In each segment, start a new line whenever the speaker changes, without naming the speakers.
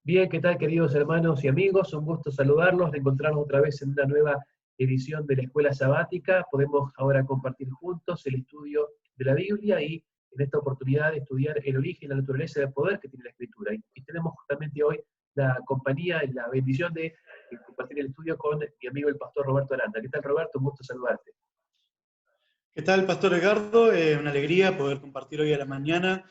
Bien, ¿qué tal, queridos hermanos y amigos? Un gusto saludarlos, de encontrarnos otra vez en una nueva edición de la Escuela Sabática. Podemos ahora compartir juntos el estudio de la Biblia y en esta oportunidad estudiar el origen y la naturaleza del poder que tiene la Escritura. Y tenemos justamente hoy la compañía y la bendición de compartir el estudio con mi amigo el pastor Roberto Aranda. ¿Qué tal, Roberto? Un gusto saludarte.
¿Qué tal, Pastor Edgardo? Una alegría poder compartir hoy a la mañana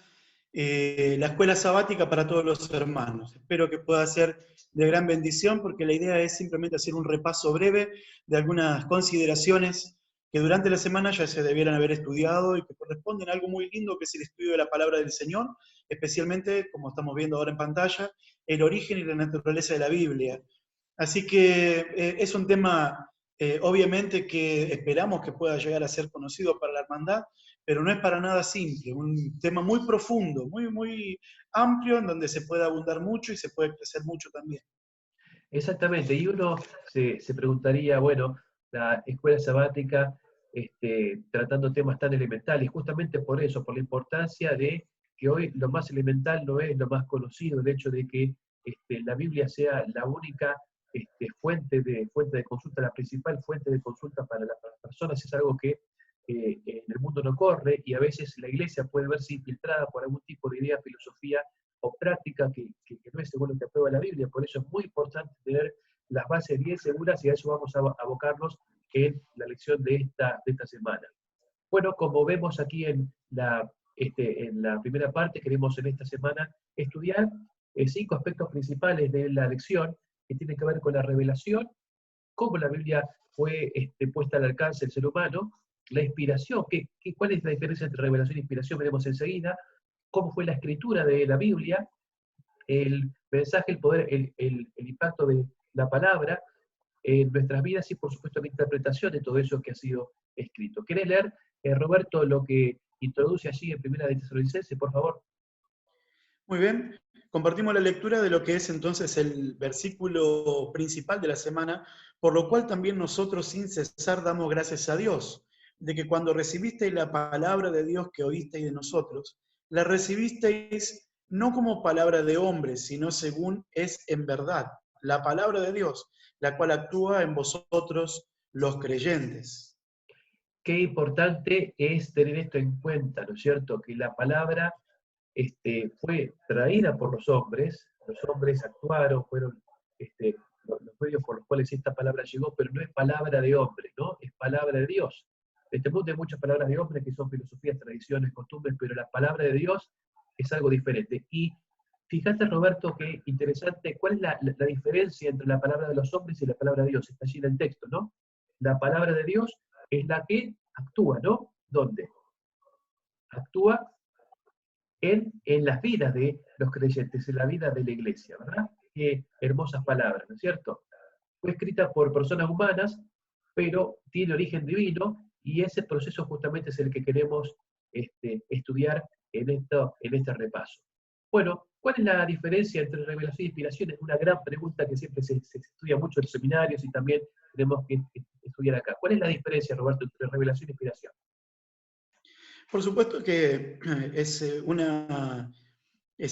la escuela sabática para todos los hermanos. Espero que pueda ser de gran bendición porque la idea es simplemente hacer un repaso breve de algunas consideraciones que durante la semana ya se debieran haber estudiado y que corresponden a algo muy lindo que es el estudio de la palabra del Señor, especialmente, como estamos viendo ahora en pantalla, el origen y la naturaleza de la Biblia. Así que es un tema, obviamente, que esperamos que pueda llegar a ser conocido para la hermandad, pero no es para nada simple, un tema muy profundo, muy amplio, en donde se puede abundar mucho y se puede crecer mucho también.
Exactamente, y uno se preguntaría, bueno, la escuela sabática tratando temas tan elementales, justamente por eso, por la importancia de que hoy lo más elemental no es lo más conocido, el hecho de que la Biblia sea la única fuente de consulta, la principal fuente de consulta para para las personas, es algo que en el mundo no corre y a veces la iglesia puede verse infiltrada por algún tipo de idea, filosofía o práctica que no es según lo que aprueba la Biblia. Por eso es muy importante tener las bases bien seguras y a eso vamos a abocarnos en la lección de esta semana. Bueno, como vemos aquí en la primera parte, queremos en esta semana estudiar 5 aspectos principales de la lección que tienen que ver con la revelación, cómo la Biblia fue puesta al alcance del ser humano, la inspiración, cuál es la diferencia entre revelación e inspiración, veremos enseguida, cómo fue la escritura de la Biblia, el mensaje, el poder, el impacto de la palabra en nuestras vidas y, por supuesto, la interpretación de todo eso que ha sido escrito. ¿Querés leer, Roberto, lo que introduce allí en Primera de Tesalonicenses, por favor?
Muy bien, compartimos la lectura de lo que es entonces el versículo principal de la semana, por lo cual también nosotros sin cesar damos gracias a Dios, de que cuando recibisteis la palabra de Dios que oísteis de nosotros, la recibisteis no como palabra de hombres, sino según es en verdad, la palabra de Dios, la cual actúa en vosotros los creyentes.
Qué importante es tener esto en cuenta, ¿no es cierto? Que la palabra fue traída por los hombres actuaron, fueron los medios por los cuales esta palabra llegó, pero no es palabra de hombre, ¿no? Es palabra de Dios. En este mundo hay muchas palabras de hombres que son filosofías, tradiciones, costumbres, pero la palabra de Dios es algo diferente. Y fíjate, Roberto, qué interesante, ¿cuál es la diferencia entre la palabra de los hombres y la palabra de Dios? Está allí en el texto, ¿no? La palabra de Dios es la que actúa, ¿no? ¿Dónde? Actúa en las vidas de los creyentes, en la vida de la iglesia, ¿verdad? Qué hermosas palabras, ¿no es cierto? Fue escrita por personas humanas, pero tiene origen divino, y ese proceso justamente es el que queremos estudiar en este repaso. Bueno, ¿cuál es la diferencia entre revelación e inspiración? Es una gran pregunta que siempre se estudia mucho en los seminarios y también tenemos que estudiar acá. ¿Cuál es la diferencia, Roberto, entre revelación e inspiración?
Por supuesto que es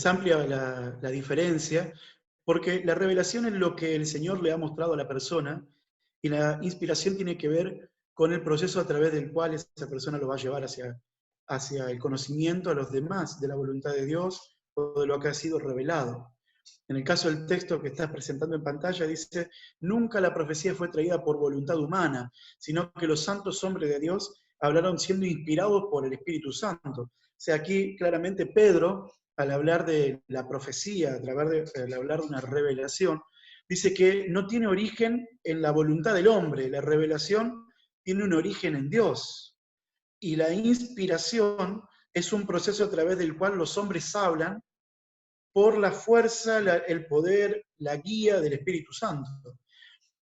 amplia la diferencia, porque la revelación es lo que el Señor le ha mostrado a la persona, y la inspiración tiene que ver con el proceso a través del cual esa persona lo va a llevar hacia el conocimiento a los demás de la voluntad de Dios o de lo que ha sido revelado. En el caso del texto que estás presentando en pantalla, dice: nunca la profecía fue traída por voluntad humana, sino que los santos hombres de Dios hablaron siendo inspirados por el Espíritu Santo. O sea, aquí claramente Pedro, al hablar de la profecía, al hablar de una revelación, dice que no tiene origen en la voluntad del hombre, la revelación tiene un origen en Dios. Y la inspiración es un proceso a través del cual los hombres hablan por la fuerza, el poder, la guía del Espíritu Santo.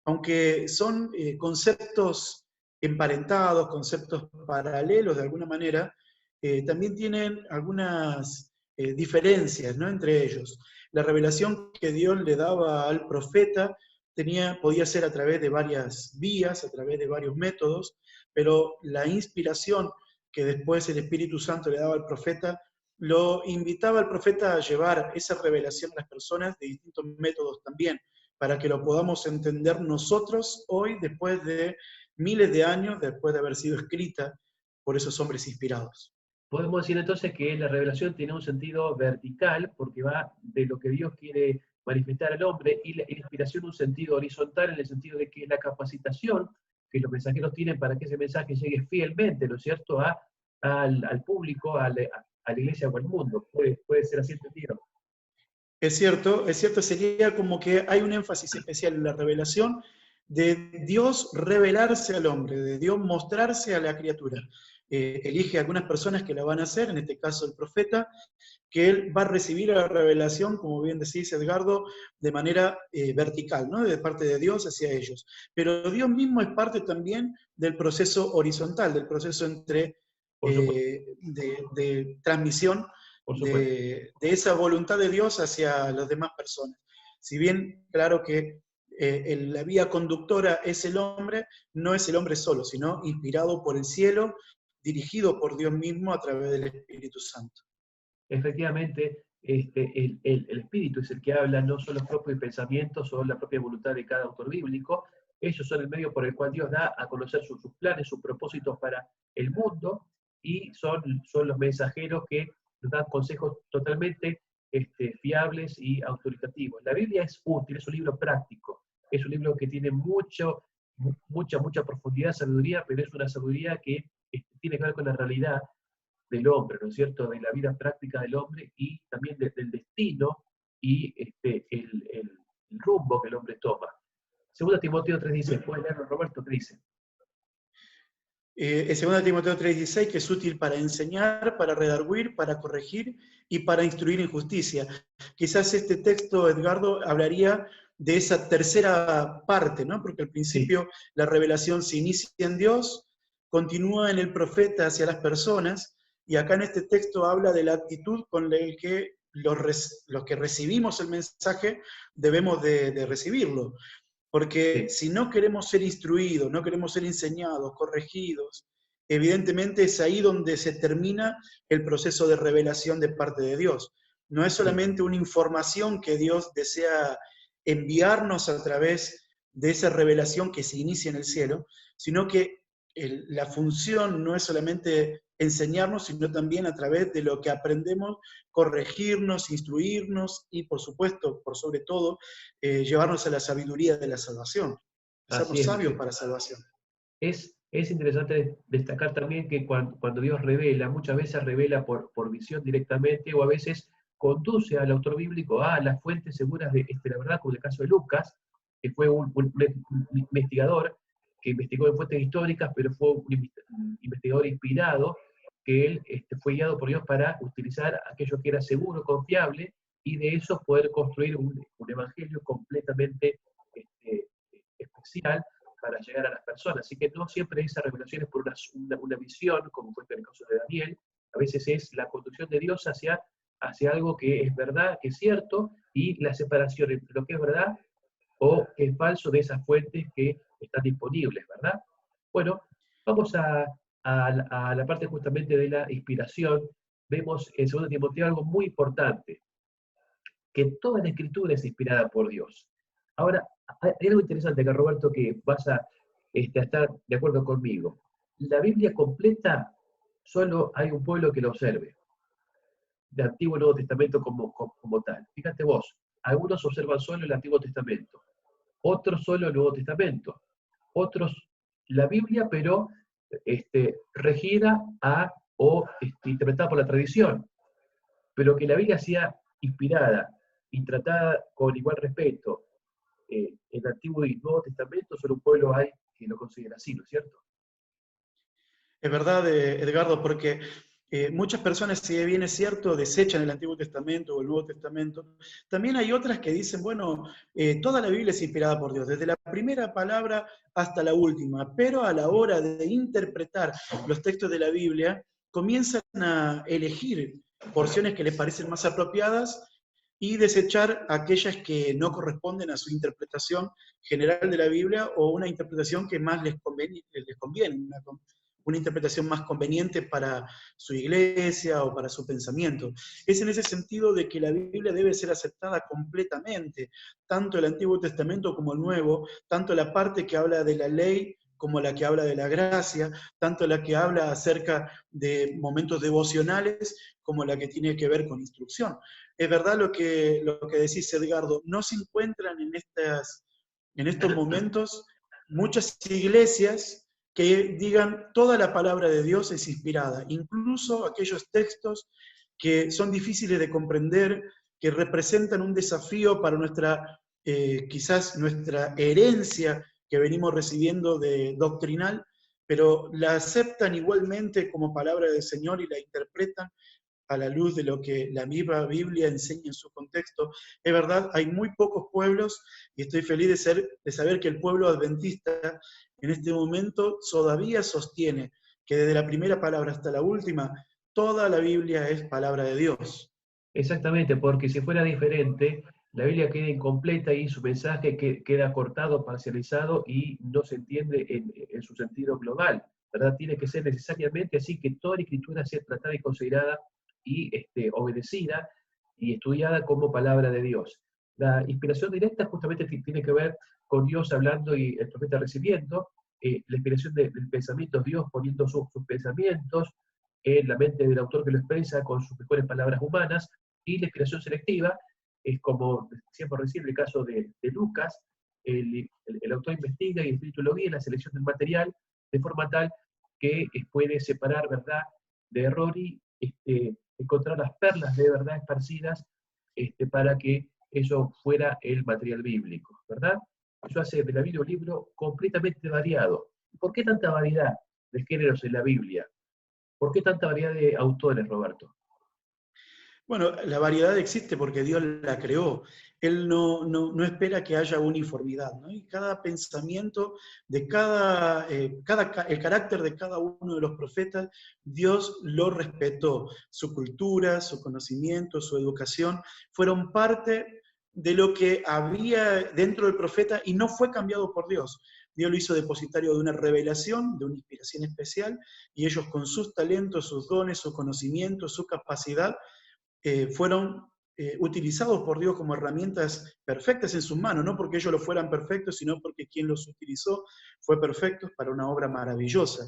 Aunque son conceptos emparentados, conceptos paralelos de alguna manera, también tienen algunas diferencias, ¿no?, entre ellos. La revelación que Dios le daba al profeta podía ser a través de varias vías, a través de varios métodos, pero la inspiración que después el Espíritu Santo le daba al profeta lo invitaba al profeta a llevar esa revelación a las personas de distintos métodos también, para que lo podamos entender nosotros hoy, después de miles de años, después de haber sido escrita por esos hombres inspirados.
Podemos decir entonces que la revelación tiene un sentido vertical, porque va de lo que Dios quiere manifestar al hombre, y la inspiración un sentido horizontal, en el sentido de que la capacitación que los mensajeros tienen para que ese mensaje llegue fielmente, ¿no es cierto?, al público, a la iglesia o al mundo. Puede ser así entendido.
Es cierto, sería como que hay un énfasis especial en la revelación de Dios revelarse al hombre, de Dios mostrarse a la criatura. Elige algunas personas que la van a hacer, en este caso el profeta, que él va a recibir la revelación, como bien decís, Edgardo, de manera vertical, ¿no? De parte de Dios hacia ellos. Pero Dios mismo es parte también del proceso horizontal, del proceso
Por supuesto,
de transmisión
por supuesto.
de esa voluntad de Dios hacia las demás personas. Si bien, claro que la vía conductora es el hombre, no es el hombre solo, sino inspirado por el cielo, dirigido por Dios mismo a través del Espíritu Santo.
Efectivamente, el espíritu es el que habla, no son los propios pensamientos o la propia voluntad de cada autor bíblico. Ellos son el medio por el cual Dios da a conocer sus planes, sus propósitos para el mundo, y son los mensajeros que nos dan consejos totalmente fiables y autoritativos. La Biblia es útil, es un libro práctico, es un libro que tiene mucha profundidad, sabiduría, pero es una sabiduría que tiene que ver con la realidad del hombre, ¿no es cierto?, de la vida práctica del hombre, y también del destino y el rumbo que el hombre toma. Segunda Timoteo 3:16, ¿puedes leerlo, Roberto? ¿Qué dice?
En 2 Timoteo 3:16, que es útil para enseñar, para redarguir, para corregir y para instruir en justicia. Quizás este texto, Edgardo, hablaría de esa tercera parte, ¿no? Porque al principio
Sí,
la revelación se inicia en Dios, continúa en el profeta hacia las personas, y acá en este texto habla de la actitud con la que los que recibimos el mensaje debemos de recibirlo. Porque
sí,
si no queremos ser instruidos, no queremos ser enseñados, corregidos, evidentemente es ahí donde se termina el proceso de revelación de parte de Dios. No es
sí.
solamente una información que Dios desea enviarnos a través de esa revelación que se inicia en el cielo, sino que la función no es solamente enseñarnos, sino también a través de lo que aprendemos, corregirnos, instruirnos y, por supuesto, por sobre todo, llevarnos a la sabiduría de la salvación,
Así
hacernos
es, ¿no es
sabios
cierto?
para salvación.
Es interesante destacar también que cuando Dios revela, muchas veces revela por visión directamente, o a veces conduce al autor bíblico a las fuentes seguras de la verdad, como en el caso de Lucas, que fue un investigador que investigó en fuentes históricas, pero fue un investigador inspirado, que él fue guiado por Dios para utilizar aquello que era seguro, confiable, y de eso poder construir un evangelio completamente este, especial para llegar a las personas. Así que no siempre esa revelación es por una visión, como fue en el caso de Daniel. A veces es la conducción de Dios hacia algo que es verdad, que es cierto, y la separación entre lo que es verdad o que es falso de esas fuentes que están disponibles, ¿verdad? Bueno, vamos a la parte justamente de la inspiración. Vemos en 2 Timoteo algo muy importante, que toda la escritura es inspirada por Dios. Ahora, hay algo interesante acá, Roberto, que vas a estar de acuerdo conmigo. La Biblia completa, solo hay un pueblo que lo observe, de Antiguo y Nuevo Testamento como tal. Fíjate vos, algunos observan solo el Antiguo Testamento, otros solo el Nuevo Testamento, otros la Biblia, pero regida o interpretada por la tradición, pero que la Biblia sea inspirada y tratada con igual respeto en el Antiguo y Nuevo Testamento, solo un pueblo hay que lo considera así, ¿no es cierto?
Es verdad, Edgardo, porque muchas personas, si bien es cierto, desechan el Antiguo Testamento o el Nuevo Testamento, también hay otras que dicen, bueno, toda la Biblia es inspirada por Dios, desde la primera palabra hasta la última, pero a la hora de interpretar los textos de la Biblia, comienzan a elegir porciones que les parecen más apropiadas y desechar aquellas que no corresponden a su interpretación general de la Biblia o una interpretación que más les conviene, una interpretación más conveniente para su iglesia o para su pensamiento. Es en ese sentido de que la Biblia debe ser aceptada completamente, tanto el Antiguo Testamento como el Nuevo, tanto la parte que habla de la ley como la que habla de la gracia, tanto la que habla acerca de momentos devocionales como la que tiene que ver con instrucción. Es verdad lo que decís, Edgardo, no se encuentran en estos momentos muchas iglesias que digan toda la palabra de Dios es inspirada, incluso aquellos textos que son difíciles de comprender, que representan un desafío para quizás nuestra herencia que venimos recibiendo de doctrinal, pero la aceptan igualmente como palabra del Señor y la interpretan a la luz de lo que la misma Biblia enseña en su contexto. Es verdad, hay muy pocos pueblos y estoy feliz de saber que el pueblo adventista en este momento todavía sostiene que desde la primera palabra hasta la última, toda la Biblia es palabra de Dios.
Exactamente, porque si fuera diferente, la Biblia queda incompleta y su mensaje queda cortado, parcializado y no se entiende en su sentido global, ¿verdad? Tiene que ser necesariamente así que toda la escritura sea tratada y considerada y obedecida y estudiada como palabra de Dios. La inspiración directa justamente tiene que ver con Dios hablando y el profeta recibiendo, la inspiración del pensamiento, Dios poniendo sus pensamientos en la mente del autor que lo expresa con sus mejores palabras humanas, y la inspiración selectiva es como decíamos recién, el caso de Lucas, el autor investiga y el espíritu lo guía en la selección del material de forma tal que puede separar verdad de error y encontrar las perlas de verdad esparcidas para que eso fuera el material bíblico, ¿verdad? Eso hace de la Biblia un libro completamente variado. ¿Por qué tanta variedad de géneros en la Biblia? ¿Por qué tanta variedad de autores, Roberto?
Bueno, la variedad existe porque Dios la creó. Él no espera que haya uniformidad, ¿no? Y cada pensamiento de el carácter de cada uno de los profetas, Dios lo respetó. Su cultura, su conocimiento, su educación, fueron parte de lo que había dentro del profeta y no fue cambiado por Dios. Dios lo hizo depositario de una revelación, de una inspiración especial, y ellos con sus talentos, sus dones, su conocimiento, su capacidad, fueron utilizados por Dios como herramientas perfectas en sus manos, no porque ellos lo fueran perfectos, sino porque quien los utilizó fue perfecto para una obra maravillosa.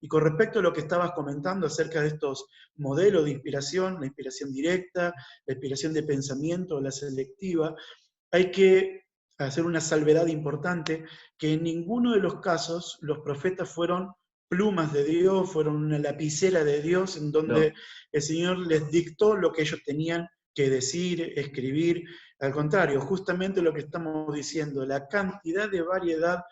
Y con respecto a lo que estabas comentando acerca de estos modelos de inspiración, la inspiración directa, la inspiración de pensamiento, la selectiva, hay que hacer una salvedad importante, que en ninguno de los casos los profetas fueron plumas de Dios, fueron una lapicera de Dios, en donde
No,
el Señor les dictó lo que ellos tenían que decir, escribir. Al contrario, justamente lo que estamos diciendo, la cantidad de variedad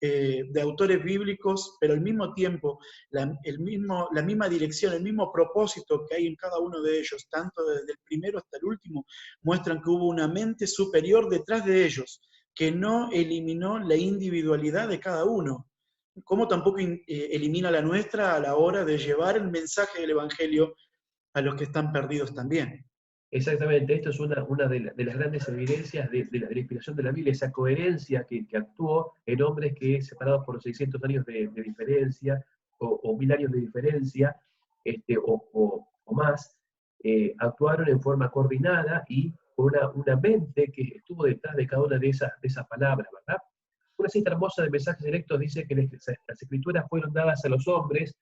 de autores bíblicos, pero al mismo tiempo la misma dirección, el mismo propósito que hay en cada uno de ellos, tanto desde el primero hasta el último, muestran que hubo una mente superior detrás de ellos, que no eliminó la individualidad de cada uno, como tampoco elimina la nuestra a la hora de llevar el mensaje del Evangelio a los que están perdidos también.
exactamente, esto es una de las grandes evidencias de la inspiración de la Biblia, esa coherencia que actuó en hombres que, separados por 600 años de diferencia, o 1000 años de diferencia, o más, actuaron en forma coordinada y con una mente que estuvo detrás de cada una de esas palabras, ¿verdad? Una cita hermosa de mensajes directos dice que las escrituras fueron dadas a los hombres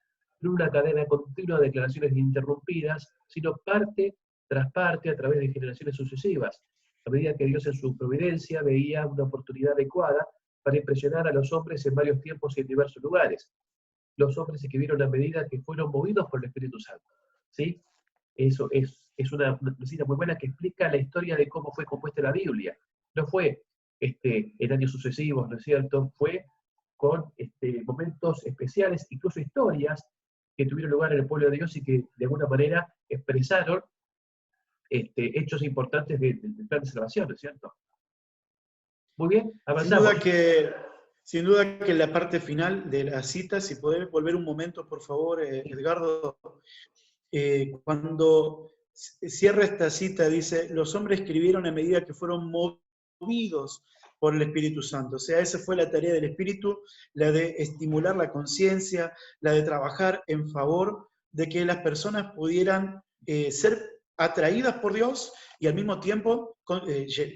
no una cadena continua de declaraciones ininterrumpidas, sino parte tras parte a través de generaciones sucesivas, a medida que Dios en su providencia veía una oportunidad adecuada para impresionar a los hombres en varios tiempos y en diversos lugares. Los hombres escribieron a medida que fueron movidos por el Espíritu Santo. ¿Sí? Eso es una cita muy buena que explica la historia de cómo fue compuesta la Biblia. No fue en años sucesivos, ¿no es cierto? Fue con momentos especiales, incluso historias que tuvieron lugar en el pueblo de Dios y que de alguna manera expresaron hechos importantes del plan de salvación, ¿no es cierto? Muy bien,
Sin
avanzamos.
duda que, sin duda que en la parte final de la cita, si podés volver un momento, por favor, Edgardo, cuando cierra esta cita, dice, los hombres escribieron a medida que fueron movidos por el Espíritu Santo. O sea, esa fue la tarea del Espíritu, la de estimular la conciencia, la de trabajar en favor de que las personas pudieran ser atraídas por Dios y al mismo tiempo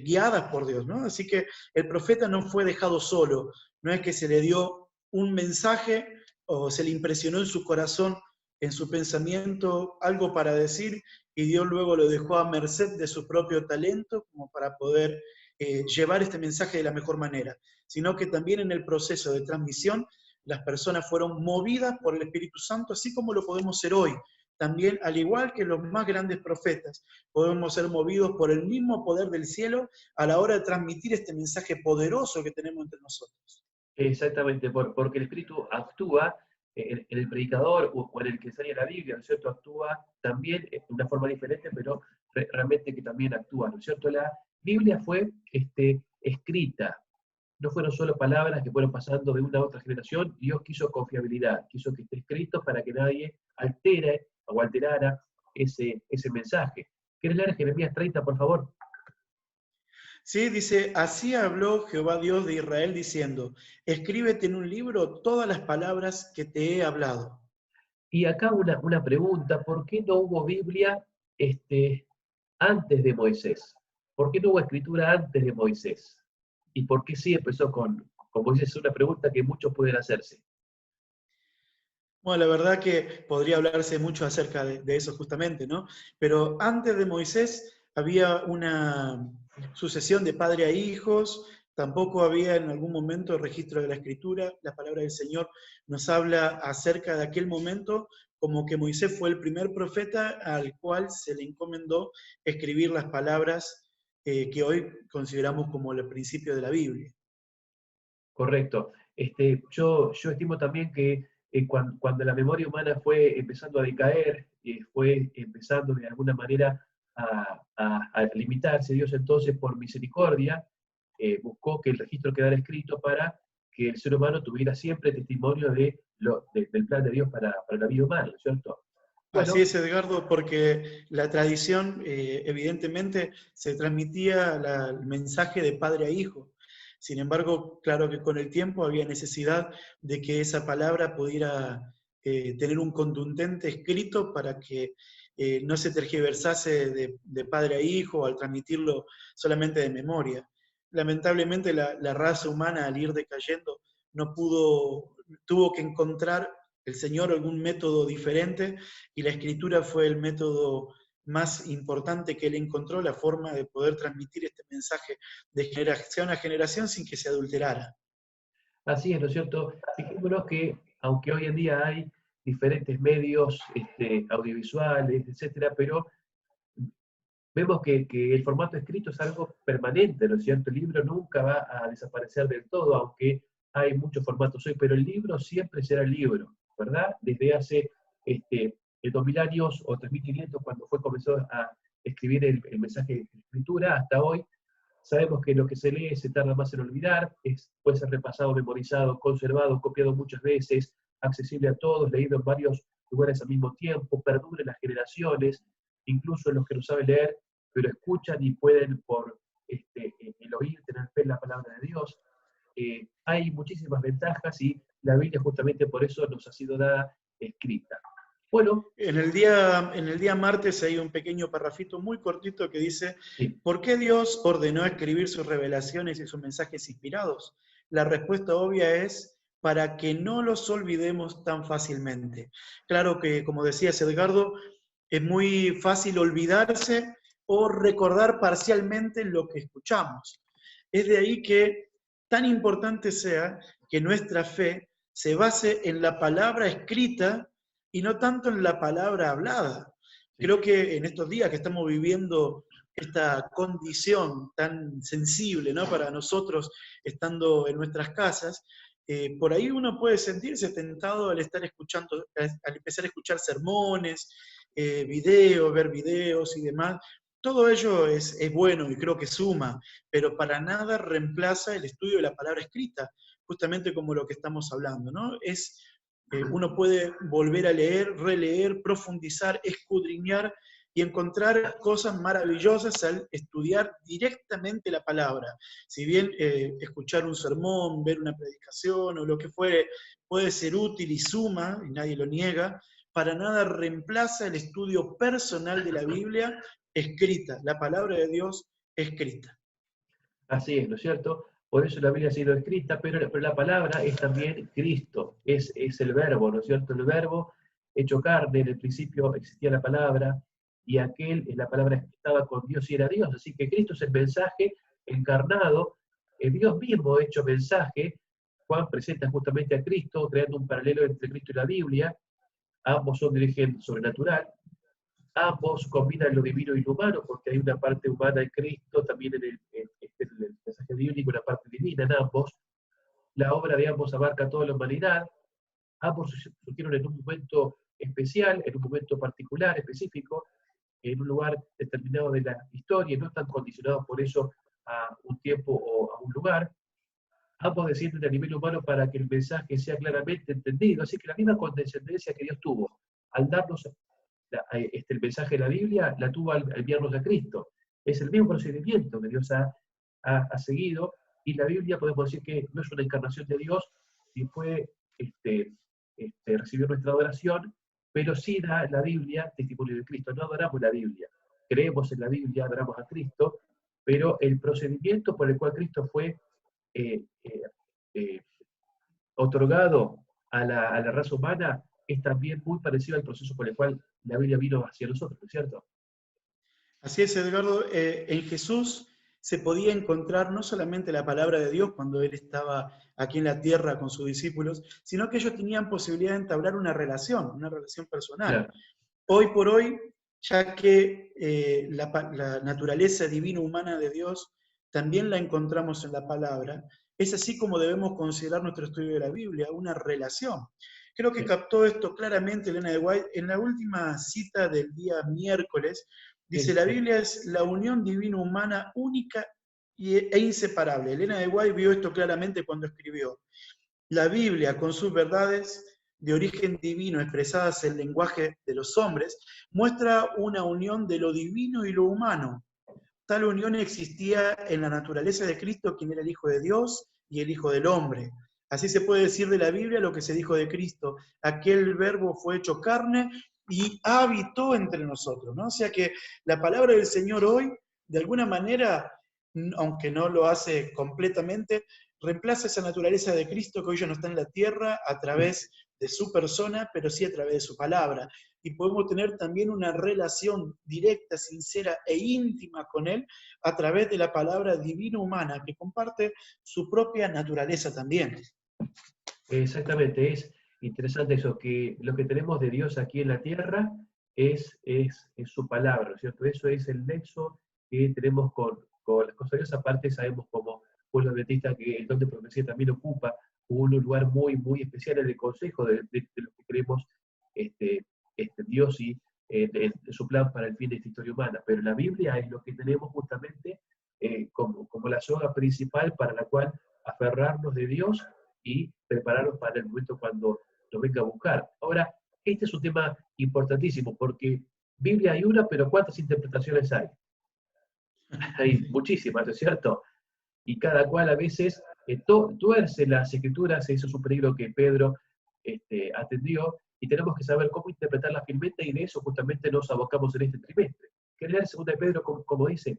guiadas por Dios, ¿no? Así que el profeta no fue dejado solo, no es que se le dio un mensaje o se le impresionó en su corazón, en su pensamiento, algo para decir, y Dios luego lo dejó a merced de su propio talento como para poder llevar este mensaje de la mejor manera, sino que también en el proceso de transmisión las personas fueron movidas por el Espíritu Santo, así como lo podemos ser hoy. También, al igual que los más grandes profetas, podemos ser movidos por el mismo poder del cielo a la hora de transmitir este mensaje poderoso que tenemos entre nosotros.
Exactamente, porque el Espíritu actúa en el predicador o en el que enseña la Biblia, ¿no es cierto? Actúa también de una forma diferente, pero realmente que también actúa, ¿no es cierto? La Biblia fue escrita, no fueron solo palabras que fueron pasando de una a otra generación. Dios quiso confiabilidad, quiso que esté escrito para que nadie altere o alterara ese mensaje. ¿Quieres leer Jeremías 30, por favor?
Sí, dice, así habló Jehová Dios de Israel diciendo, escríbete en un libro todas las palabras que te he hablado.
Y acá una pregunta, ¿por qué no hubo Biblia antes de Moisés? ¿Por qué no hubo escritura antes de Moisés? ¿Y por qué sí empezó con Moisés? Es una pregunta que muchos pueden hacerse.
Bueno, la verdad que podría hablarse mucho acerca de eso justamente, ¿no? Pero antes de Moisés había una sucesión de padre a hijos, tampoco había en algún momento registro de la escritura. La palabra del Señor nos habla acerca de aquel momento como que Moisés fue el primer profeta al cual se le encomendó escribir las palabras que hoy consideramos como el principio de la Biblia.
Correcto. Yo estimo también que cuando la memoria humana fue empezando a decaer, fue empezando de alguna manera a limitarse, Dios entonces por misericordia buscó que el registro quedara escrito para que el ser humano tuviera siempre testimonio del plan de Dios para la vida humana, ¿no es cierto?
Así
Bueno,
es, Edgardo, porque la tradición evidentemente se transmitía el mensaje de padre a hijo. Sin embargo, claro que con el tiempo había necesidad de que esa palabra pudiera tener un contundente escrito para que no se tergiversase de padre a hijo al transmitirlo solamente de memoria. Lamentablemente la raza humana al ir decayendo no pudo, tuvo que encontrar el Señor algún método diferente y la escritura fue el método más importante que él encontró, la forma de poder transmitir este mensaje de generación a generación sin que se adulterara.
así es, ¿no es cierto? Fijémonos que, aunque hoy en día hay diferentes medios audiovisuales, etcétera, pero vemos que el formato escrito es algo permanente, ¿no es cierto? El libro nunca va a desaparecer del todo, aunque hay muchos formatos hoy, pero el libro siempre será el libro, ¿verdad? Desde hace 2000 años o 3500, cuando comenzó a escribir el mensaje de escritura, hasta hoy, sabemos que lo que se lee se tarda más en olvidar, puede ser repasado, memorizado, conservado, copiado muchas veces, accesible a todos, leído en varios lugares al mismo tiempo, perdura en las generaciones, incluso los que no saben leer, pero escuchan y pueden por el oír tener fe en la palabra de Dios. Hay muchísimas ventajas y la Biblia justamente por eso nos ha sido dada escrita. Bueno,
En el día martes hay un pequeño parrafito muy cortito que dice,
sí,
¿por qué Dios ordenó escribir sus revelaciones y sus mensajes inspirados? La respuesta obvia es para que no los olvidemos tan fácilmente. Claro que, como decías, Edgardo, es muy fácil olvidarse o recordar parcialmente lo que escuchamos. Es de ahí que tan importante sea que nuestra fe se base en la palabra escrita y no tanto en la palabra hablada.
sí.
Creo que en estos días que estamos viviendo esta condición tan sensible, ¿no?, para nosotros, estando en nuestras casas, por ahí uno puede sentirse tentado al estar escuchando, al empezar a escuchar sermones, videos, ver videos y demás. Todo ello es bueno y creo que suma, pero para nada reemplaza el estudio de la palabra escrita, justamente como lo que estamos hablando, ¿no? Uno puede volver a leer, releer, profundizar, escudriñar y encontrar cosas maravillosas al estudiar directamente la palabra. Si bien escuchar un sermón, ver una predicación o lo que fuere puede ser útil y suma, y nadie lo niega, para nada reemplaza el estudio personal de la Biblia escrita, la palabra de Dios escrita.
Así es, ¿no es cierto? Por eso la Biblia ha sido escrita, pero la palabra es también Cristo, es el verbo, ¿no es cierto? El verbo hecho carne, en el principio existía la palabra, y la palabra estaba con Dios y era Dios, así que Cristo es el mensaje encarnado, Dios mismo hecho mensaje. Juan presenta justamente a Cristo, creando un paralelo entre Cristo y la Biblia. Ambos son de origen sobrenatural, ambos combinan lo divino y lo humano, porque hay una parte humana en Cristo, también en el mensaje bíblico, una parte divina en ambos. La obra de ambos abarca toda la humanidad. Ambos surgieron en un momento especial, en un momento particular, específico, en un lugar determinado de la historia, y no están condicionados por eso a un tiempo o a un lugar. Ambos descienden a nivel humano para que el mensaje sea claramente entendido. Así que la misma condescendencia que Dios tuvo al darnos el mensaje de la Biblia, la tuvo al enviarnos a Cristo. Es el mismo procedimiento que Dios ha seguido, y la Biblia podemos decir que no es una encarnación de Dios, y puede recibir nuestra adoración, pero sí da la Biblia testimonio de Cristo. No adoramos la Biblia, creemos en la Biblia, adoramos a Cristo, pero el procedimiento por el cual Cristo fue eh, eh, eh, otorgado a la raza humana es también muy parecido al proceso por el cual la Biblia vino hacia nosotros, ¿no es cierto?
Así es, Edgardo. En Jesús se podía encontrar no solamente la palabra de Dios cuando Él estaba aquí en la tierra con sus discípulos, sino que ellos tenían posibilidad de entablar una relación personal.
Claro.
Hoy por hoy, ya que la naturaleza divino-humana de Dios también la encontramos en la palabra, es así como debemos considerar nuestro estudio de la Biblia, una relación. Creo que
Sí.
captó esto claramente Elena de White en la última cita del día miércoles. Dice, la
Sí.
Biblia es la unión divino-humana única e inseparable. Elena de White vio esto claramente cuando escribió, la Biblia, con sus verdades de origen divino expresadas en el lenguaje de los hombres, muestra una unión de lo divino y lo humano. Tal unión existía en la naturaleza de Cristo, quien era el Hijo de Dios y el Hijo del Hombre. Así se puede decir de la Biblia lo que se dijo de Cristo. Aquel verbo fue hecho carne y habitó entre nosotros, ¿no? O sea que la palabra del Señor hoy, de alguna manera, aunque no lo hace completamente, reemplaza esa naturaleza de Cristo que hoy ya no está en la tierra a través de su persona, pero sí a través de su palabra. Y podemos tener también una relación directa, sincera e íntima con Él a través de la palabra divino-humana, que comparte su propia naturaleza también.
Exactamente, es interesante eso, que lo que tenemos de Dios aquí en la tierra es su palabra, ¿no es cierto? Eso es el nexo que tenemos con las cosas de Dios. Aparte sabemos como pueblo adventista que el don de profecía también ocupa un lugar muy, muy especial en el consejo de los que creemos Dios y de su plan para el fin de esta historia humana. Pero la Biblia es lo que tenemos justamente como la soga principal para la cual aferrarnos de Dios y prepararnos para el momento cuando nos venga a buscar. Ahora, este es un tema importantísimo porque Biblia hay una, pero ¿cuántas interpretaciones hay? Hay muchísimas, ¿no es cierto? Y cada cual a veces tuerce las escrituras. Eso es un peligro que Pedro atendió, y tenemos que saber cómo interpretarlas fielmente, y de eso justamente nos abocamos en este trimestre. ¿Qué leer 2 de Pedro como dice?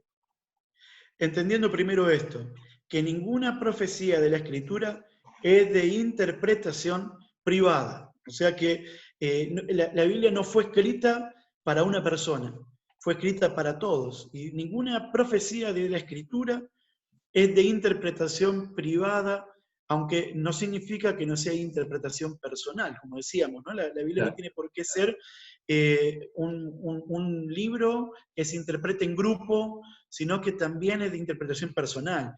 Entendiendo primero esto, que ninguna profecía de la Escritura es de interpretación privada. O sea que la Biblia no fue escrita para una persona, fue escrita para todos. Y ninguna profecía de la Escritura es de interpretación privada, aunque no significa que no sea interpretación personal, como decíamos, ¿no? La Biblia no
Claro.
tiene por qué ser un libro que se interprete en grupo, sino que también es de interpretación personal.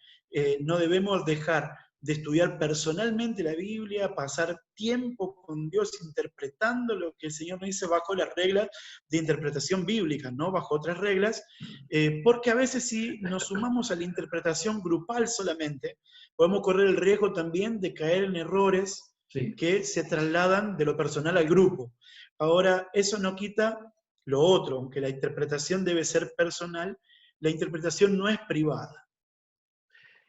No debemos dejar de estudiar personalmente la Biblia, pasar tiempo con Dios interpretando lo que el Señor nos dice bajo las reglas de interpretación bíblica, no bajo otras reglas, porque a veces si nos sumamos a la interpretación grupal solamente, podemos correr el riesgo también de caer en errores
Sí.
que se trasladan de lo personal al grupo. Ahora, eso no quita lo otro, aunque la interpretación debe ser personal, la interpretación no es privada.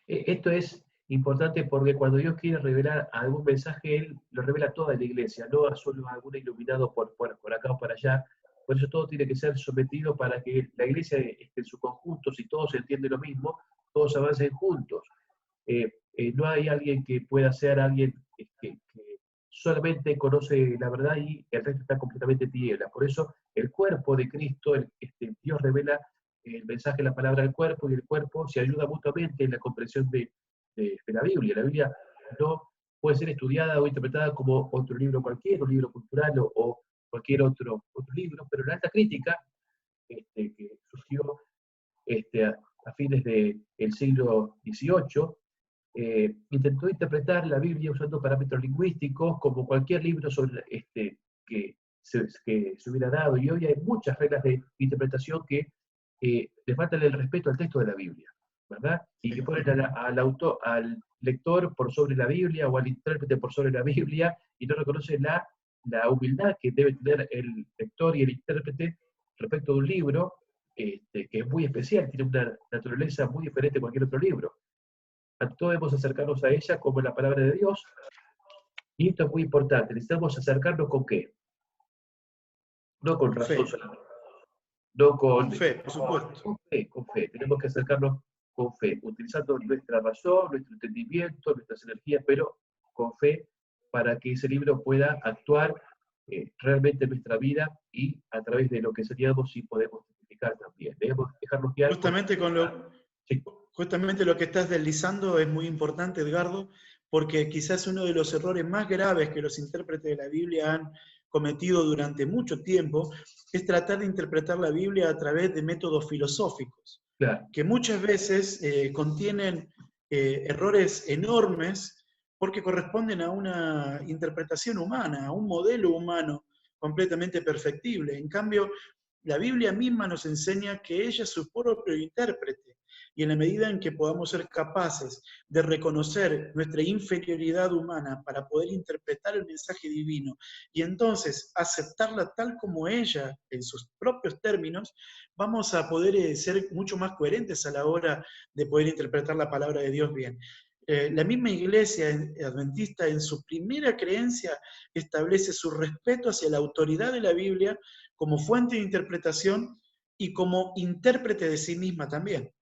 Esto es importante porque cuando Dios quiere revelar algún mensaje, Él lo revela a toda la iglesia, no a solo a algún iluminado por acá o para allá. Por eso todo tiene que ser sometido para que la iglesia esté en su conjunto, si todos entienden lo mismo, todos avancen juntos. No hay alguien que pueda ser alguien que solamente conoce la verdad y el resto está completamente en tinieblas. Por eso el cuerpo de Cristo, Dios revela el mensaje, la palabra al cuerpo, y el cuerpo se ayuda mutuamente en la comprensión de la Biblia. La Biblia no puede ser estudiada o interpretada como otro libro cualquiera, un libro cultural o cualquier otro libro, pero la alta crítica, que surgió a fines del siglo XVIII, intentó interpretar la Biblia usando parámetros lingüísticos como cualquier libro que se hubiera dado, y hoy hay muchas reglas de interpretación que le faltan el respeto al texto de la Biblia, ¿verdad? Y que ponen al lector por sobre la Biblia o al intérprete por sobre la Biblia y no reconocen la humildad que debe tener el lector y el intérprete respecto de un libro que es muy especial, tiene una naturaleza muy diferente a cualquier otro libro. Ante todo debemos acercarnos a ella como la palabra de Dios, y esto es muy importante. Necesitamos acercarnos ¿con qué? No con
Con
razón
fe,
solamente, no
con fe, por supuesto.
con fe, con fe. Tenemos que acercarnos con fe, utilizando nuestra razón, nuestro entendimiento, nuestras energías, pero con fe, para que ese libro pueda actuar realmente en nuestra vida, y a través de lo que enseñamos sí podemos testificar también. Debemos dejarnos guiar por... Sí.
Justamente lo que estás deslizando es muy importante, Edgardo, porque quizás uno de los errores más graves que los intérpretes de la Biblia han cometido durante mucho tiempo es tratar de interpretar la Biblia a través de métodos filosóficos,
Claro.
que muchas veces contienen errores enormes porque corresponden a una interpretación humana, a un modelo humano completamente perfectible. En cambio, la Biblia misma nos enseña que ella es su propio intérprete, y en la medida en que podamos ser capaces de reconocer nuestra inferioridad humana para poder interpretar el mensaje divino y entonces aceptarla tal como ella, en sus propios términos, vamos a poder ser mucho más coherentes a la hora de poder interpretar la palabra de Dios bien. La misma iglesia adventista en su primera creencia establece su respeto hacia la autoridad de la Biblia como fuente de interpretación y como intérprete de sí misma también.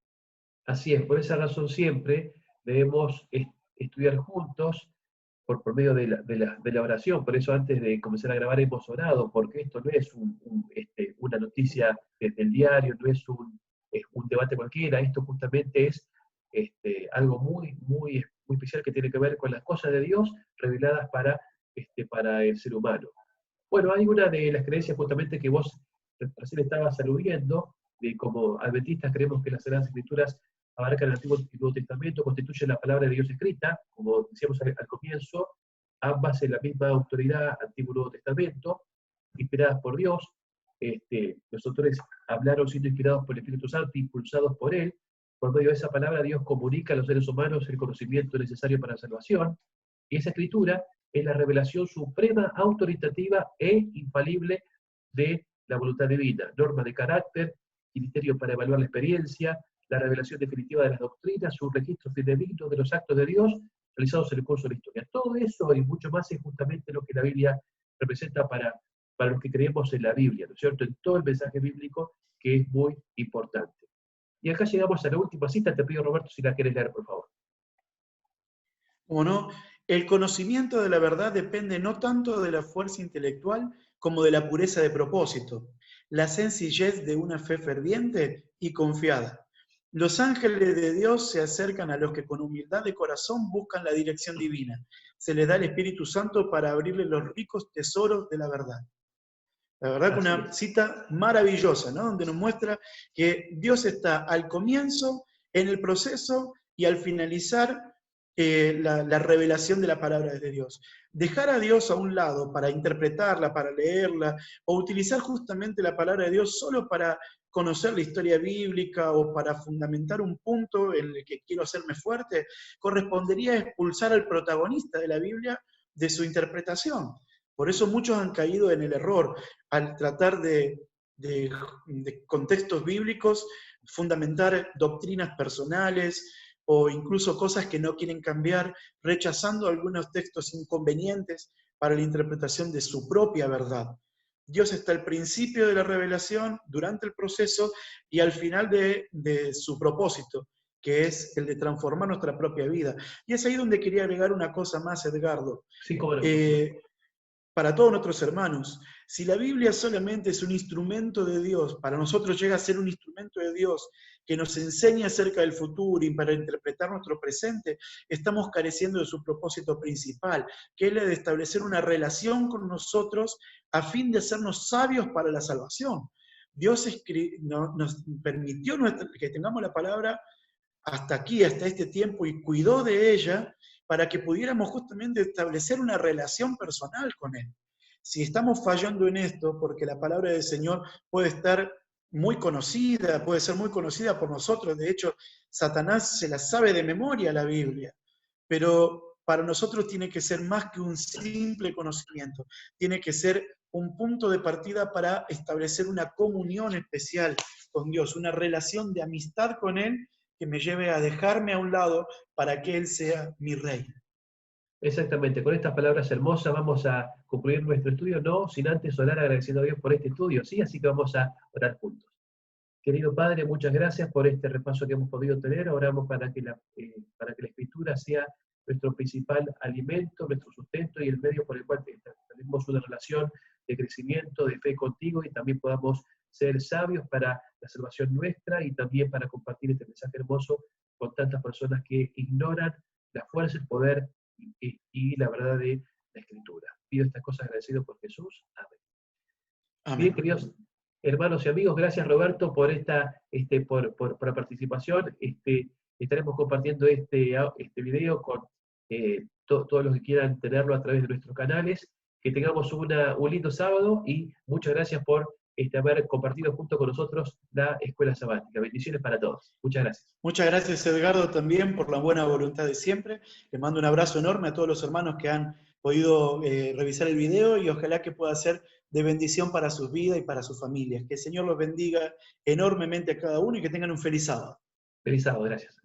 Así es, por esa razón siempre debemos estudiar juntos por medio de la oración. Por eso antes de comenzar a grabar hemos orado, porque esto no es una noticia del diario, no es un debate cualquiera, esto justamente es algo muy especial que tiene que ver con las cosas de Dios reveladas para el ser humano. Bueno, hay una de las creencias justamente que vos recién estabas aludiendo, de como adventistas creemos que las Sagradas Escrituras abarcan el Antiguo y Nuevo Testamento, constituyen la palabra de Dios escrita, como decíamos al comienzo, ambas en la misma autoridad, Antiguo y Nuevo Testamento, inspiradas por Dios. Los autores hablaron siendo inspirados por el Espíritu Santo, impulsados por Él. Por medio de esa palabra Dios comunica a los seres humanos el conocimiento necesario para la salvación, y esa escritura es la revelación suprema, autoritativa e infalible de la voluntad divina, norma de carácter, criterio para evaluar la experiencia, la revelación definitiva de las doctrinas, un registro fidedigno de los actos de Dios realizados en el curso de la historia. Todo eso y mucho más es justamente lo que la Biblia representa para los que creemos en la Biblia, ¿no es cierto? En todo el mensaje bíblico, que es muy importante. Y acá llegamos a la última cita. Te pido, Roberto, si la quieres leer, por favor.
¿O no? El conocimiento de la verdad depende no tanto de la fuerza intelectual como de la pureza de propósito, la sencillez de una fe ferviente y confiada. Los ángeles de Dios se acercan a los que con humildad de corazón buscan la dirección divina. Se les da el Espíritu Santo para abrirles los ricos tesoros de la verdad. La verdad que una cita maravillosa, ¿no? Donde nos muestra que Dios está al comienzo, en el proceso y al finalizar la revelación de la palabra de Dios. Dejar a Dios a un lado para interpretarla, para leerla, o utilizar justamente la palabra de Dios solo para conocer la historia bíblica o para fundamentar un punto en el que quiero hacerme fuerte, correspondería a expulsar al protagonista de la Biblia de su interpretación. Por eso muchos han caído en el error al tratar de de contextos bíblicos, fundamentar doctrinas personales o incluso cosas que no quieren cambiar, rechazando algunos textos inconvenientes para la interpretación de su propia verdad. Dios está al principio de la revelación, durante el proceso y al final de su propósito, que es el de transformar nuestra propia vida. Y es ahí donde quería agregar una cosa más, Edgardo.
Sí, cómo no.
Para todos nuestros hermanos, si la Biblia solamente es un instrumento de Dios, para nosotros llega a ser un instrumento de Dios que nos enseña acerca del futuro y para interpretar nuestro presente, estamos careciendo de su propósito principal, que es el de establecer una relación con nosotros a fin de hacernos sabios para la salvación. Dios nos permitió que tengamos la palabra hasta aquí, hasta este tiempo, y cuidó de ella para que pudiéramos justamente establecer una relación personal con Él. Si estamos fallando en esto, porque la palabra del Señor puede estar muy conocida, puede ser muy conocida por nosotros, de hecho, Satanás se la sabe de memoria la Biblia, pero para nosotros tiene que ser más que un simple conocimiento, tiene que ser un punto de partida para establecer una comunión especial con Dios, una relación de amistad con Él que me lleve a dejarme a un lado para que Él sea mi rey.
Exactamente, con estas palabras hermosas vamos a concluir nuestro estudio, no sin antes orar agradeciendo a Dios por este estudio, ¿sí? Así que vamos a orar juntos. Querido Padre, muchas gracias por este repaso que hemos podido tener. Oramos para que la Escritura sea nuestro principal alimento, nuestro sustento y el medio por el cual tenemos una relación de crecimiento, de fe contigo y también podamos ser sabios para la salvación nuestra y también para compartir este mensaje hermoso con tantas personas que ignoran la fuerza, el poder y la verdad de la Escritura. Pido estas cosas agradecido por Jesús. Amén.
Amén.
Bien, queridos hermanos y amigos, gracias Roberto por por la participación. Estaremos compartiendo este video con todos los que quieran tenerlo a través de nuestros canales. Que tengamos un lindo sábado y muchas gracias por haber compartido junto con nosotros la Escuela Sabática. Bendiciones para todos. Muchas gracias.
Muchas gracias, Edgardo, también por la buena voluntad de siempre. Les mando un abrazo enorme a todos los hermanos que han podido revisar el video y ojalá que pueda ser de bendición para sus vidas y para sus familias. Que el Señor los bendiga enormemente a cada uno y que tengan un feliz sábado.
Feliz sábado, gracias.